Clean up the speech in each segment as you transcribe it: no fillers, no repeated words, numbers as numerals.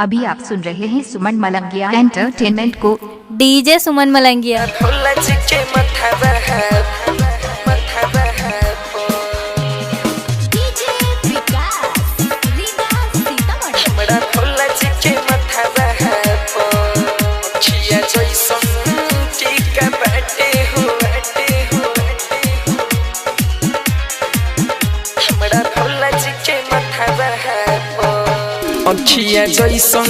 अभी आप सुन रहे हैं सुमन मलंगिया एंटरटेनमेंट को। डीजे सुमन मलंगिया। अखिया जैसन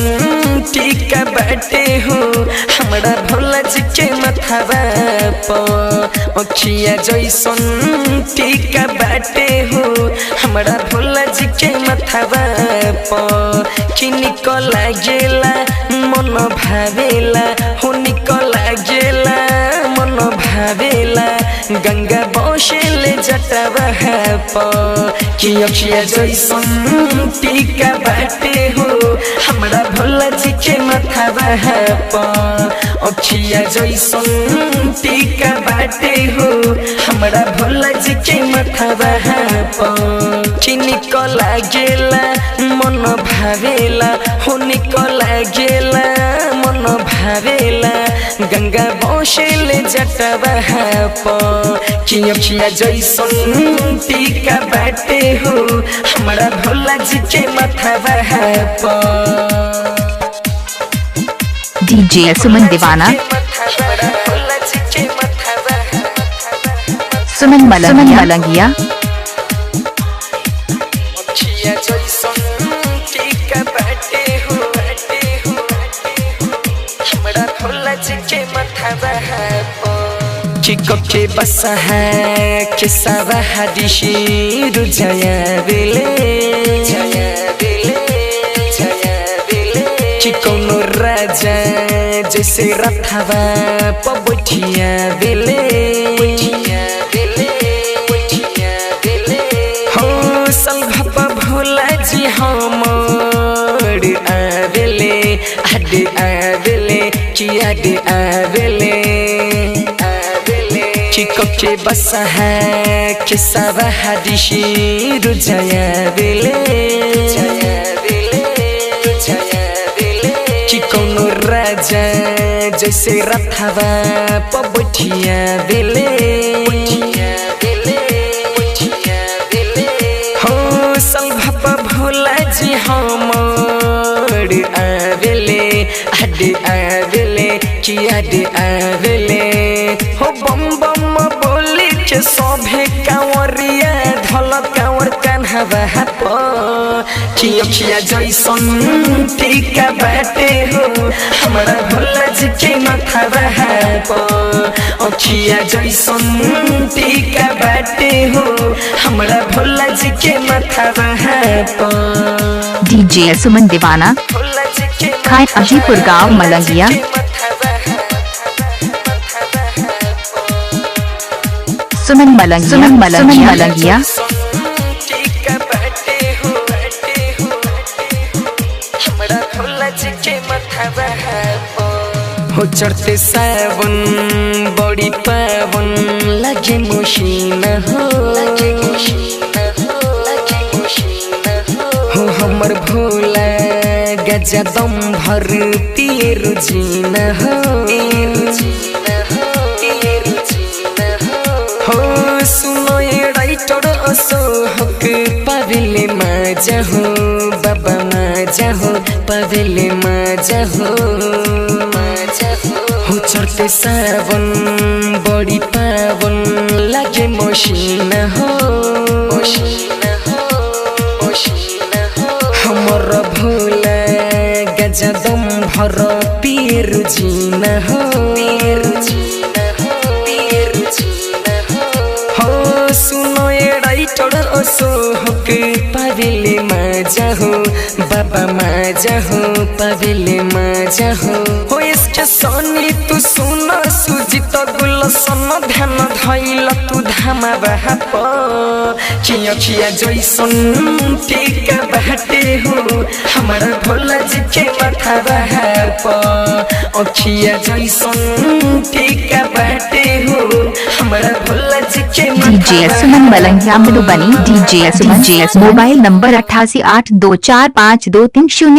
टीका बाटे हो हमरा भोला जी के मथावा प। अखिया जैसन टीका बाटे हो हमरा भोला जी के मथावा प। कि निकल गेला मन भावेला हो निकल गेला मन भावेला गंगा बसेले जटावा प। कि अखिया जैसन टीका बाटे हो हमरा भोला जी के मथावा प। अखिया जैसन टीका बाटे हो हमरा भोला जी के मथावा प। कि निकल गेला मन भावेला हो निकल गेला मन भावेला गंगा बसेले जटावा प। कि अखिया जैसन टीका बाटे हो हमरा भोला जी के मथावा प। डीजे सुमन दीवाना सुमन मलंगिया। चिको के बसा है के सावा हदिशी रुझाया बेले चिको नो राजा जैसे रथावा पबठिया बेले हो संघप भोला जी हमर आवेले आडे आवेले कि आडे आवेले चिको के बसा है के सावा हदिशी रुझाया बेले चिको नो राजा जैसे रथावा पबठिया बेले हो संघप भोला जी हमर आवेले आडे आवेले कि आडे आवेले हो बम बम बोली के सभे कांवरिया धल कांवर कान्हावा प। कि अखिया जैसन टीका बाटे हो हमरा भोला जी के मथावा प। अखिया जैसन टीका बाटे हो हमरा भोला जी के मथावा प। डीजे सुमन दीवाना खाए अजीपुर गांव मलंगिया। सुमन मलंगिया। हो चढ़ते सावन बड़ी पावन लगे मोशीना हो हमर भोला गजा दम भर पिए रुझीना हो सुनो ये राइटर असोहक पावेले माजा हो बाबा माजा हो पावेले माजा हो चढ़ते सावन बड़ी पावन लागे मशीना हो हमर भोला गजा दम भर पिए रुझीना हो सुनो ये राइटर असोहक पावेले माजा हो बाबा माजा हो पावेले माजा हो इसके सोनी तू सुनो सुजित गुलसन ध्यान धैल तू धामा प। कि अखिया जैसन टीका बाटे हो हमरा भोला जी के मथावा प। अखिया जैसन टीका बाटे हो हमरा भोला जी के डीजे सुमन मलंगिया मधुबनी। डीजे सुमन मोबाइल नंबर 8882452330।